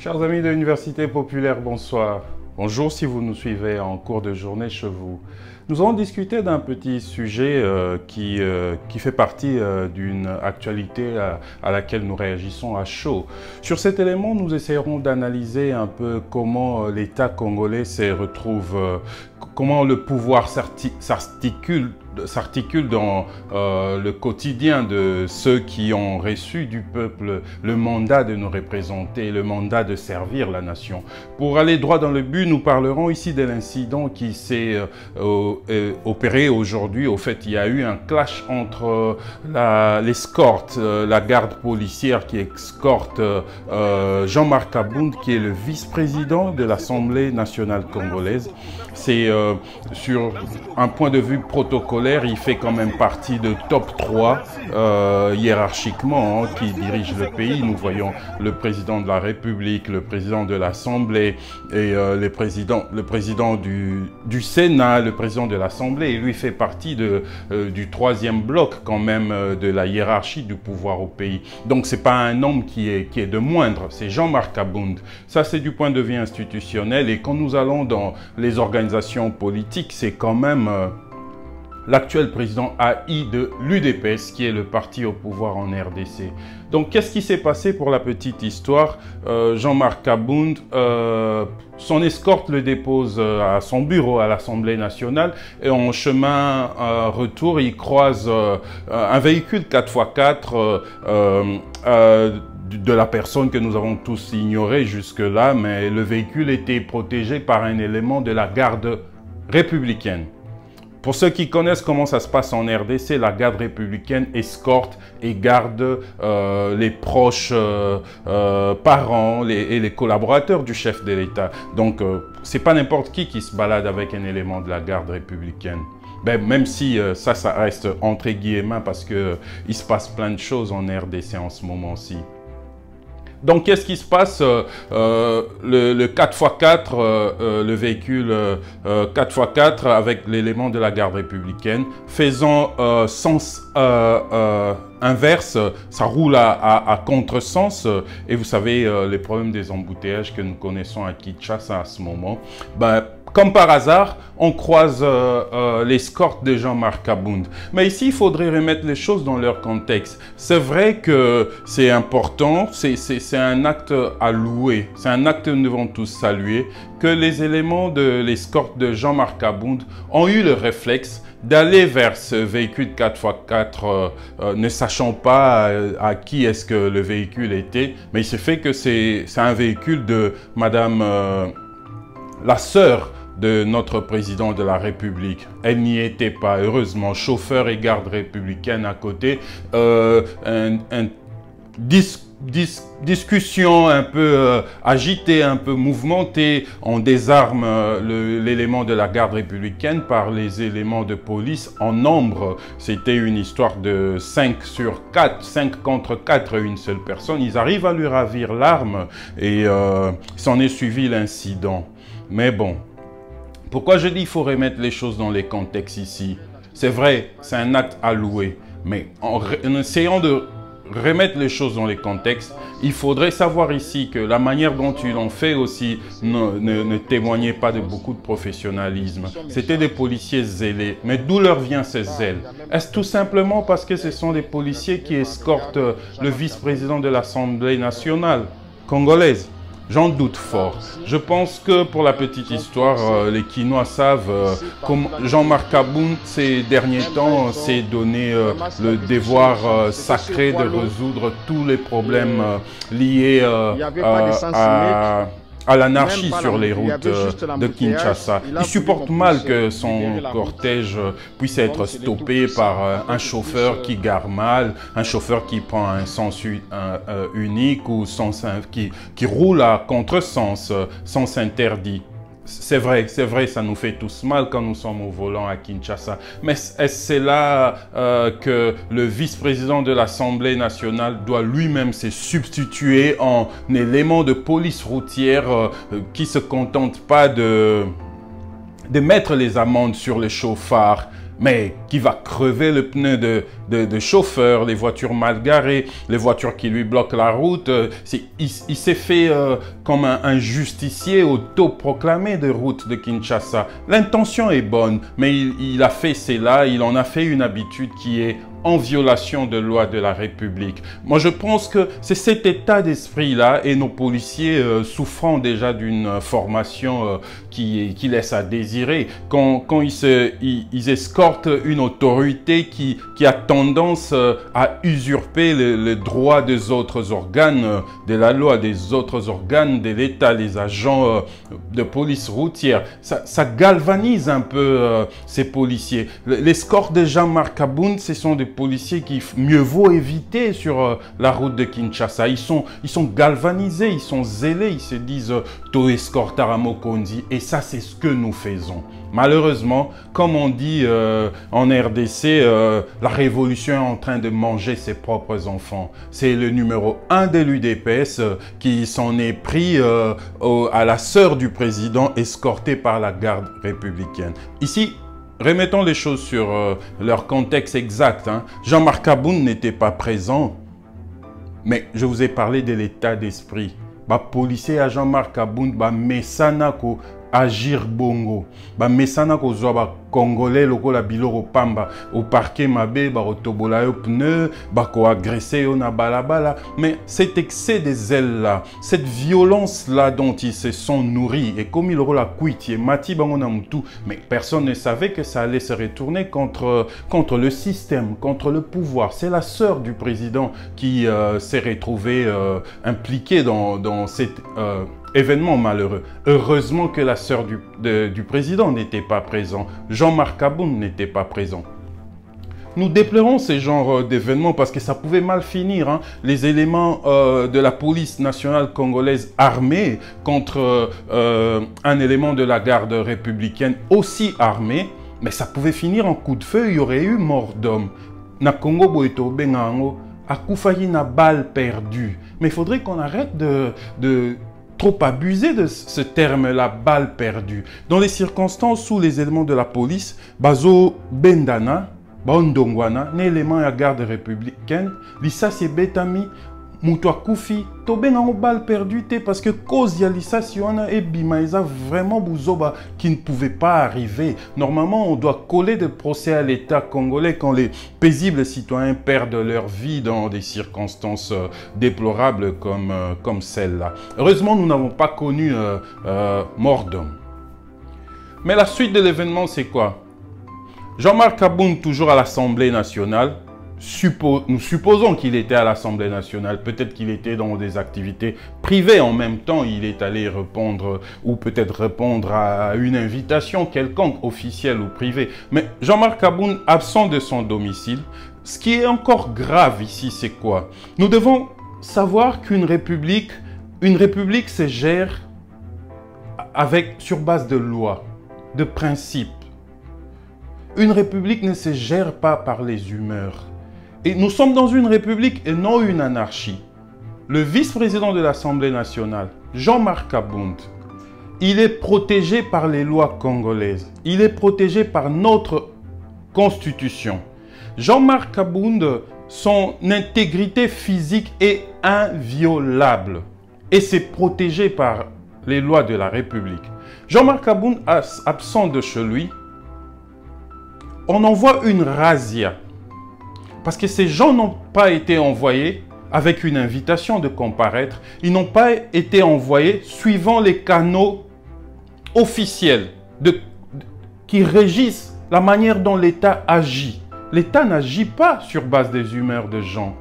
Chers amis de l'Université populaire, bonsoir. Bonjour si vous nous suivez en cours de journée chez vous. Nous allons discuter d'un petit sujet qui fait partie d'une actualité à laquelle nous réagissons à chaud. Sur cet élément, nous essayerons d'analyser un peu comment l'État congolais se retrouve, comment le pouvoir s'articule dans le quotidien de ceux qui ont reçu du peuple le mandat de nous représenter, le mandat de servir la nation. Pour aller droit dans le but, nous parlerons ici de l'incident qui s'est opéré aujourd'hui. Au fait, il y a eu un clash entre l'escorte, la garde policière qui escorte Jean-Marc Abound, qui est le vice-président de l'Assemblée nationale congolaise. C'est sur un point de vue protocolaire, il fait quand même partie de top 3 hiérarchiquement qui dirige le pays. Nous voyons le président de la République, le président de l'Assemblée et le président du Sénat, le président de l'Assemblée. Et lui fait partie du troisième bloc quand même de la hiérarchie du pouvoir au pays. Donc c'est pas un homme qui est de moindre, c'est Jean-Marc Abound. Ça c'est du point de vue institutionnel, et quand nous allons dans les organisations politiques, c'est quand même l'actuel président AI de l'UDPS, qui est le parti au pouvoir en RDC. Donc, qu'est-ce qui s'est passé pour la petite histoire? Jean-Marc Abound, son escorte le dépose à son bureau à l'Assemblée nationale, et en chemin retour, il croise un véhicule 4x4 de la personne que nous avons tous ignoré jusque-là, mais le véhicule était protégé par un élément de la garde républicaine. Pour ceux qui connaissent comment ça se passe en RDC, la garde républicaine escorte et garde les proches parents et les collaborateurs du chef de l'État. Donc, c'est pas n'importe qui se balade avec un élément de la garde républicaine. Ben, même si ça reste entre guillemets, parce que il se passe plein de choses en RDC en ce moment-ci. Donc, qu'est-ce qui se passe? Le 4x4, le véhicule 4x4 avec l'élément de la garde républicaine, faisant sens inverse, ça roule à contresens. Et vous savez, les problèmes des embouteillages que nous connaissons à Kinshasa à ce moment. Ben, comme par hasard, on croise l'escorte de Jean-Marc Abound. Mais ici, il faudrait remettre les choses dans leur contexte. C'est vrai que c'est important, c'est un acte à louer, c'est un acte que nous devons tous saluer, que les éléments de l'escorte de Jean-Marc Abound ont eu le réflexe d'aller vers ce véhicule 4x4, ne sachant pas à qui est-ce que le véhicule était, mais il se fait que c'est un véhicule de Madame la sœur de notre président de la République. Elle n'y était pas, heureusement. Chauffeur et garde républicaine à côté. Discussion un peu agitée, un peu mouvementée. On désarme l'élément de la garde républicaine par les éléments de police en nombre. C'était une histoire de 5 contre 4, une seule personne. Ils arrivent à lui ravir l'arme et s'en est suivi l'incident. Mais bon, pourquoi je dis qu'il faut remettre les choses dans les contextes ici? C'est vrai, c'est un acte à louer, mais en essayant de remettre les choses dans les contextes, il faudrait savoir ici que la manière dont ils l'ont fait aussi ne témoignait pas de beaucoup de professionnalisme. C'était des policiers zélés. Mais d'où leur vient ce zèle? Est-ce tout simplement parce que ce sont des policiers qui escortent le vice-président de l'Assemblée nationale congolaise? J'en doute fort. Je pense que pour la petite histoire, les Kinois savent comme Jean-Marc Abound ces derniers temps s'est donné le devoir sacré de résoudre tous les problèmes liés à l'anarchie sur les routes de Kinshasa. Il supporte mal que son cortège puisse être stoppé par un chauffeur qui gare mal, un chauffeur qui prend un sens unique ou qui roule à contresens, sens interdit. C'est vrai, ça nous fait tous mal quand nous sommes au volant à Kinshasa. Mais est-ce c'est là que le vice-président de l'Assemblée nationale doit lui-même se substituer en élément de police routière qui ne se contente pas de mettre les amendes sur les chauffards mais qui va crever le pneu de chauffeur, les voitures mal garées, les voitures qui lui bloquent la route. Il s'est fait comme un justicier autoproclamé de route de Kinshasa. L'intention est bonne, mais il a fait cela, il en a fait une habitude qui est en violation de loi de la République. Moi, je pense que c'est cet état d'esprit-là et nos policiers souffrant déjà d'une formation qui laisse à désirer. Quand ils escortent une autorité qui a tendance à usurper le droit des autres organes de la loi, des autres organes de l'État, les agents de police routière, ça galvanise un peu ces policiers. L'escorte de Jean-Marc Abound, ce sont des policiers qui mieux vaut éviter sur la route de Kinshasa. Ils sont galvanisés, ils sont zélés, ils se disent to escortar à Mokondi, et ça c'est ce que nous faisons. Malheureusement, comme on dit en RDC, la révolution est en train de manger ses propres enfants. C'est le numéro 1 de l'UDPS qui s'en est pris à la sœur du président escortée par la garde républicaine. Ici, remettons les choses sur leur contexte exact. Hein. Jean-Marc Abound n'était pas présent, mais je vous ai parlé de l'état d'esprit. Policier à Jean-Marc Abound, mesanako agir bongo. Mesana ko zoba congolais lokola biloko pamba au parquet mabe tobola yo pneu ko agresser yo na balabala. Mais cet excès de zèle là, cette violence là dont ils se sont nourris, et comme il la kuiti et mati bango na mutu, mais personne ne savait que ça allait se retourner contre le système, contre le pouvoir. C'est la sœur du président qui s'est retrouvée impliquée dans cet événement malheureux. Heureusement que la sœur du président n'était pas présente. Jean-Marc Abound n'était pas présent. Nous déplorons ce genre d'événements parce que ça pouvait mal finir. Hein. Les éléments de la police nationale congolaise armés contre un élément de la garde républicaine aussi armé, mais ça pouvait finir en coup de feu, il y aurait eu mort d'homme. Na Congo boeto bengango akufayi na balle perdue. Mais il faudrait qu'on arrête de trop abuser de ce terme-là, balle perdue. Dans les circonstances où les éléments de la police, bazo bendana, baondongwana, l'élément à garde républicaine, lissasi betami, mutwa kufi, to benango balle perdue, parce que cause ya lissasi wana et bimaïsa vraiment bouzoba qui ne pouvait pas arriver. Normalement, on doit coller de procès à l'État congolais quand les paisibles citoyens perdent leur vie dans des circonstances déplorables comme celle-là. Heureusement, nous n'avons pas connu mort d'homme. Mais la suite de l'événement, c'est quoi? Jean-Marc Abound, toujours à l'Assemblée nationale. Nous supposons qu'il était à l'Assemblée nationale. Peut-être qu'il était dans des activités privées. En même temps, il est allé répondre ou peut-être répondre à une invitation quelconque, officielle ou privée. Mais Jean-Marc Abound, absent de son domicile. Ce qui est encore grave ici, c'est quoi? Nous devons savoir qu'une république se gère sur base de lois, de principes. Une république ne se gère pas par les humeurs. Et nous sommes dans une république et non une anarchie. Le vice-président de l'Assemblée nationale, Jean-Marc Abound, il est protégé par les lois congolaises. Il est protégé par notre constitution. Jean-Marc Abound, son intégrité physique est inviolable. Et c'est protégé par les lois de la République. Jean-Marc Abound, absent de chez lui, on envoie une razzia. Parce que ces gens n'ont pas été envoyés avec une invitation de comparaître. Ils n'ont pas été envoyés suivant les canaux officiels qui régissent la manière dont l'État agit. L'État n'agit pas sur base des humeurs de gens.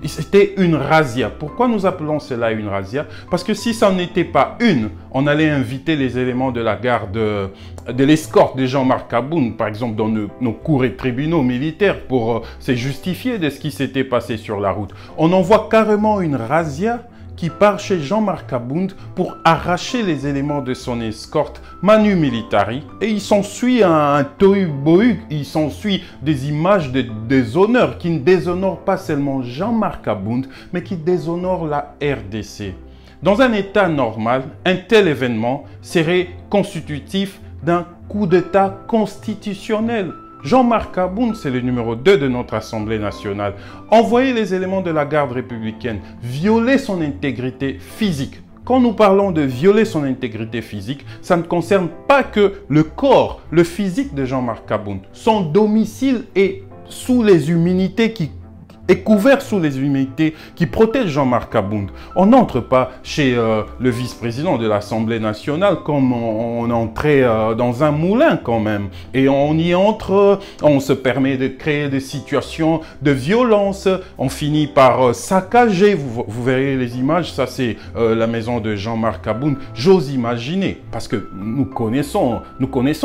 C'était une razzia. Pourquoi nous appelons cela une razzia? Parce que si ça n'était pas une, on allait inviter les éléments de la garde, de l'escorte de Jean-Marc Abound, par exemple dans nos cours et tribunaux militaires, pour se justifier de ce qui s'était passé sur la route. On envoie carrément une razzia qui part chez Jean-Marc Abound pour arracher les éléments de son escorte Manu Militari. Et il s'ensuit un tohu-bohu, il s'ensuit des images de déshonneur qui ne déshonorent pas seulement Jean-Marc Abound, mais qui déshonorent la RDC. Dans un état normal, un tel événement serait constitutif d'un coup d'État constitutionnel. Jean-Marc Aboun, c'est le numéro 2 de notre Assemblée nationale. Envoyer les éléments de la garde républicaine, violer son intégrité physique. Quand nous parlons de violer son intégrité physique, ça ne concerne pas que le corps, le physique de Jean-Marc Aboun. Son domicile est sous les immunités est couvert sous les immunités qui protègent Jean-Marc Aboun. On n'entre pas chez le vice-président de l'Assemblée nationale comme on entrait dans un moulin quand même. Et on y entre, on se permet de créer des situations de violence, on finit par saccager. Vous verrez les images, ça c'est la maison de Jean-Marc Aboun. J'ose imaginer, parce que nous connaissons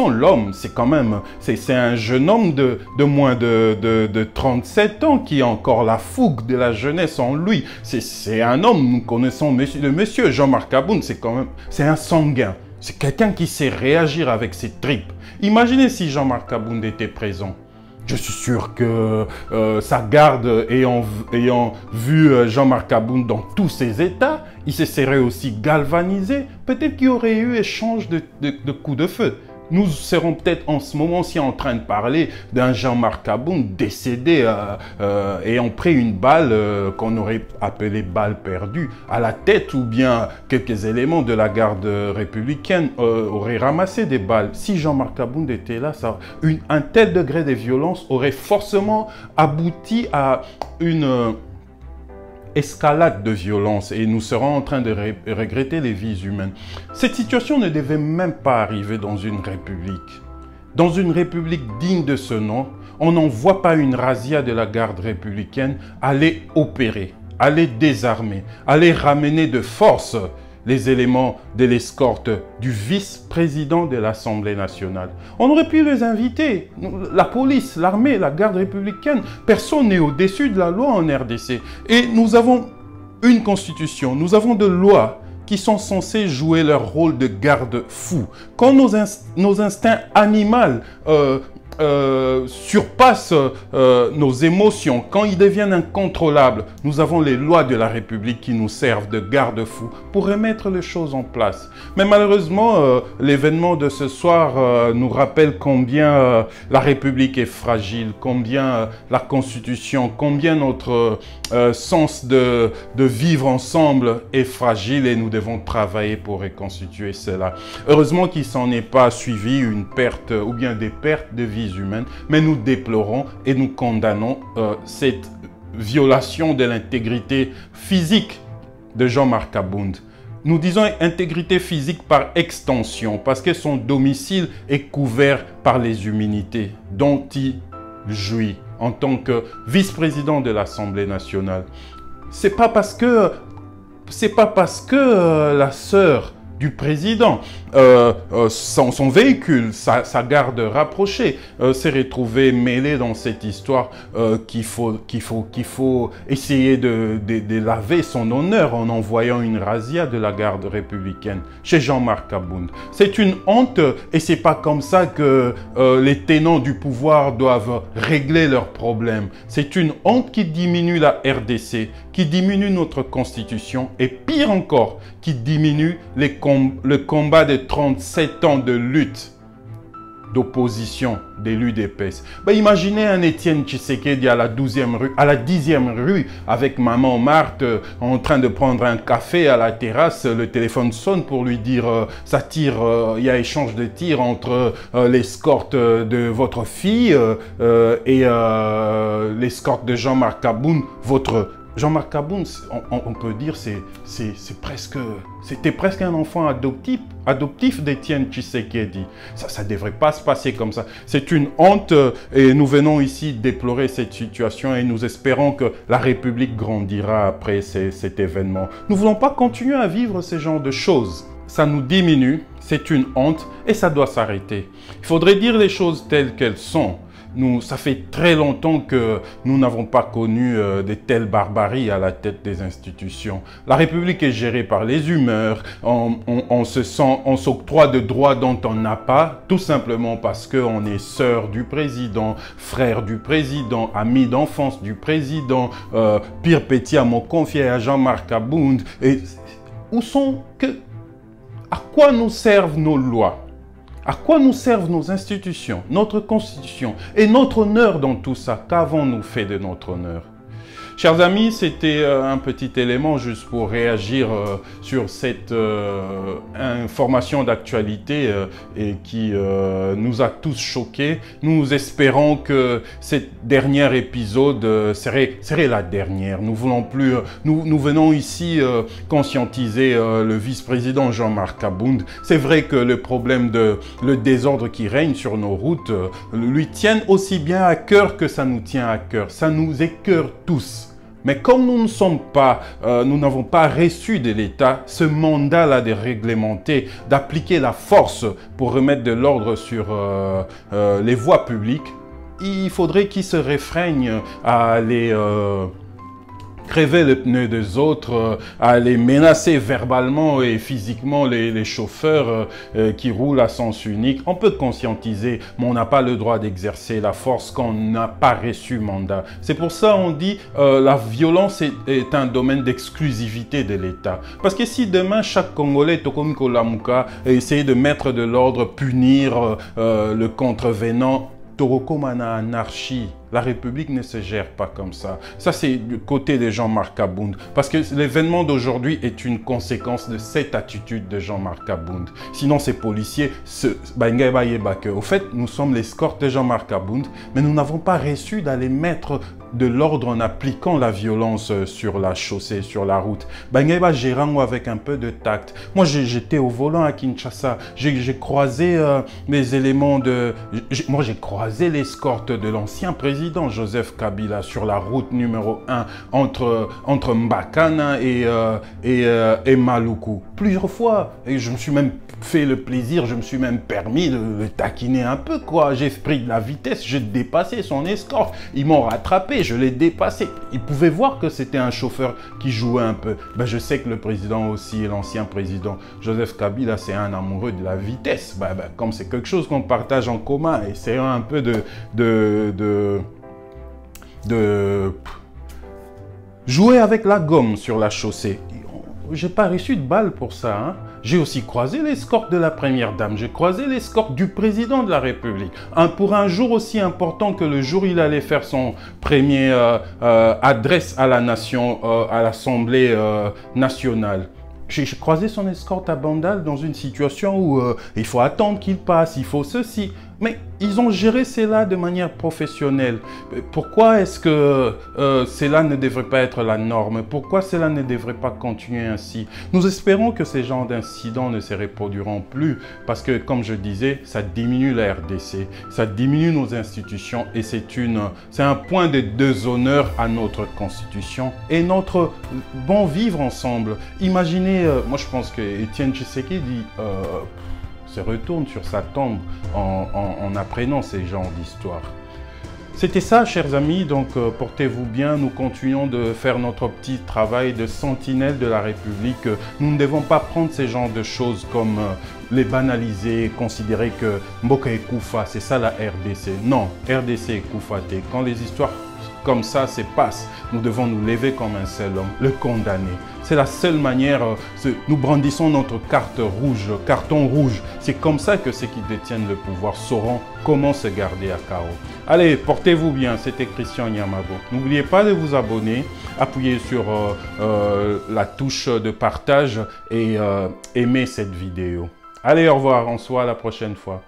l'homme, c'est quand même, c'est un jeune homme de moins de 37 ans qui a encore la fougue de la jeunesse en lui. C'est un homme, nous connaissons le monsieur Jean-Marc Aboun, c'est un sanguin. C'est quelqu'un qui sait réagir avec ses tripes. Imaginez si Jean-Marc Aboun était présent. Je suis sûr que sa garde ayant vu Jean-Marc Aboun dans tous ses états, il se serait aussi galvanisé. Peut-être qu'il y aurait eu échange de coups de feu. Nous serons peut-être en ce moment-ci en train de parler d'un Jean-Marc Aboun décédé ayant pris une balle qu'on aurait appelée balle perdue à la tête, ou bien quelques éléments de la garde républicaine auraient ramassé des balles. Si Jean-Marc Aboun était là, un tel degré de violence aurait forcément abouti à une escalade de violence et nous serons en train de regretter les vies humaines. Cette situation ne devait même pas arriver dans une république. Dans une république digne de ce nom, on n'envoie pas une razzia de la garde républicaine aller opérer, aller désarmer, aller ramener de force les éléments de l'escorte du vice-président de l'Assemblée nationale. On aurait pu les inviter, la police, l'armée, la garde républicaine. Personne n'est au-dessus de la loi en RDC. Et nous avons une constitution, nous avons des lois qui sont censées jouer leur rôle de garde-fou. Quand nos instincts animaux surpassent nos émotions, quand ils deviennent incontrôlables, nous avons les lois de la République qui nous servent de garde-fous pour remettre les choses en place. Mais malheureusement, l'événement de ce soir nous rappelle combien la République est fragile, combien la Constitution, combien notre sens de vivre ensemble est fragile et nous devons travailler pour reconstituer cela. Heureusement qu'il s'en est pas suivi une perte ou bien des pertes de vies humaines, mais nous déplorons et nous condamnons cette violation de l'intégrité physique de Jean-Marc Aboun. Nous disons intégrité physique par extension parce que son domicile est couvert par les immunités dont il jouit en tant que vice-président de l'Assemblée nationale. C'est pas parce que la sœur du président, son véhicule, sa garde rapprochée s'est retrouvée mêlée dans cette histoire qu'il faut essayer de laver son honneur en envoyant une razzia de la garde républicaine chez Jean-Marc Aboun. C'est une honte et c'est pas comme ça que les tenants du pouvoir doivent régler leurs problèmes. C'est une honte qui diminue la RDC, qui diminue notre constitution et pire encore, qui diminue le combat de 37 ans de lutte d'opposition des l'UDPS. Imaginez un Étienne Tshisekedi à la 10e rue avec maman Marthe en train de prendre un café à la terrasse. Le téléphone sonne pour lui dire ça tire, il y a échange de tirs entre l'escorte de votre fille et l'escorte de Jean-Marc Aboun, Jean-Marc Aboun, on peut dire, c'était presque un enfant adoptif d'Étienne Tshisekedi. Ça ne devrait pas se passer comme ça. C'est une honte et nous venons ici déplorer cette situation et nous espérons que la République grandira après cet événement. Nous ne voulons pas continuer à vivre ce genre de choses. Ça nous diminue, c'est une honte et ça doit s'arrêter. Il faudrait dire les choses telles qu'elles sont. Ça fait très longtemps que nous n'avons pas connu de telles barbaries à la tête des institutions. La République est gérée par les humeurs, on s'octroie de droits dont on n'a pas, tout simplement parce qu'on est sœur du président, frère du président, ami d'enfance du président, pire petit à mon confié à Jean-Marc Aboun. Et à quoi nous servent nos lois? À quoi nous servent nos institutions, notre constitution et notre honneur dans tout ça? Qu'avons-nous fait de notre honneur? Chers amis, c'était un petit élément juste pour réagir sur cette information d'actualité et qui nous a tous choqués. Nous espérons que cette dernier épisode serait la dernière. Nous voulons plus, nous venons ici conscientiser le vice-président Jean-Marc Abound. C'est vrai que le problème le désordre qui règne sur nos routes lui tient aussi bien à cœur que ça nous tient à cœur. Ça nous écœure tous. Mais comme nous nous n'avons pas reçu de l'État ce mandat-là de réglementer, d'appliquer la force pour remettre de l'ordre sur les voies publiques, il faudrait qu'ils se réfrègnent à les crever le pneu des autres, à les menacer verbalement et physiquement les chauffeurs qui roulent à sens unique. On peut conscientiser, mais on n'a pas le droit d'exercer la force quand on n'a pas reçu mandat. C'est pour ça qu'on dit la violence est un domaine d'exclusivité de l'État. Parce que si demain chaque Congolais, Tokomi Kolamuka, essaye de mettre de l'ordre, punir le contrevenant, Torokomana anarchie. La République ne se gère pas comme ça. Ça, c'est du côté de Jean-Marc Abound. Parce que l'événement d'aujourd'hui est une conséquence de cette attitude de Jean-Marc Abound. Sinon, ces policiers, au fait, nous sommes l'escorte de Jean-Marc Abound, mais nous n'avons pas reçu d'aller mettre de l'ordre en appliquant la violence sur la chaussée, sur la route. Gérant avec un peu de tact. Moi, j'étais au volant à Kinshasa. J'ai croisé les éléments de... Moi, j'ai croisé l'escorte de l'ancien président Joseph Kabila sur la route numéro 1 entre Mbakana et Maluku. Plusieurs fois. Et je me suis même fait le plaisir, je me suis même permis de le taquiner un peu, quoi. J'ai pris de la vitesse, j'ai dépassé son escorte. Ils m'ont rattrapé, je l'ai dépassé. Ils pouvaient voir que c'était un chauffeur qui jouait un peu. Ben, je sais que le président aussi, l'ancien président Joseph Kabila, c'est un amoureux de la vitesse. Comme c'est quelque chose qu'on partage en commun, essayons un peu de jouer avec la gomme sur la chaussée. J'ai pas reçu de balle pour ça. Hein. J'ai aussi croisé l'escorte de la première dame. J'ai croisé l'escorte du président de la République. Pour un jour aussi important que le jour où il allait faire son premier adresse à la nation, à l'Assemblée nationale. J'ai croisé son escorte à Bandal dans une situation où il faut attendre qu'il passe, il faut ceci. Mais ils ont géré cela de manière professionnelle. Pourquoi est-ce que cela ne devrait pas être la norme? Pourquoi cela ne devrait pas continuer ainsi? Nous espérons que ces genres d'incidents ne se reproduiront plus parce que, comme je disais, ça diminue la RDC, ça diminue nos institutions et c'est un point de déshonneur à notre constitution et notre bon vivre ensemble. Imaginez, moi je pense que Étienne Tshisekedi se retourne sur sa tombe en apprenant ces genres d'histoires. C'était ça, chers amis, donc portez-vous bien, nous continuons de faire notre petit travail de sentinelle de la République. Nous ne devons pas prendre ces genres de choses comme les banaliser, considérer que Mboka et Koufa, c'est ça la RDC. Non, RDC et Koufate, quand les histoires comme ça se passent, nous devons nous lever comme un seul homme, le condamner. C'est la seule manière, nous brandissons notre carte rouge, carton rouge. C'est comme ça que ceux qui détiennent le pouvoir sauront comment se garder à chaos. Allez, portez-vous bien, c'était Christian Nyamago. N'oubliez pas de vous abonner, appuyez sur la touche de partage et aimer cette vidéo. Allez, au revoir, on se voit la prochaine fois.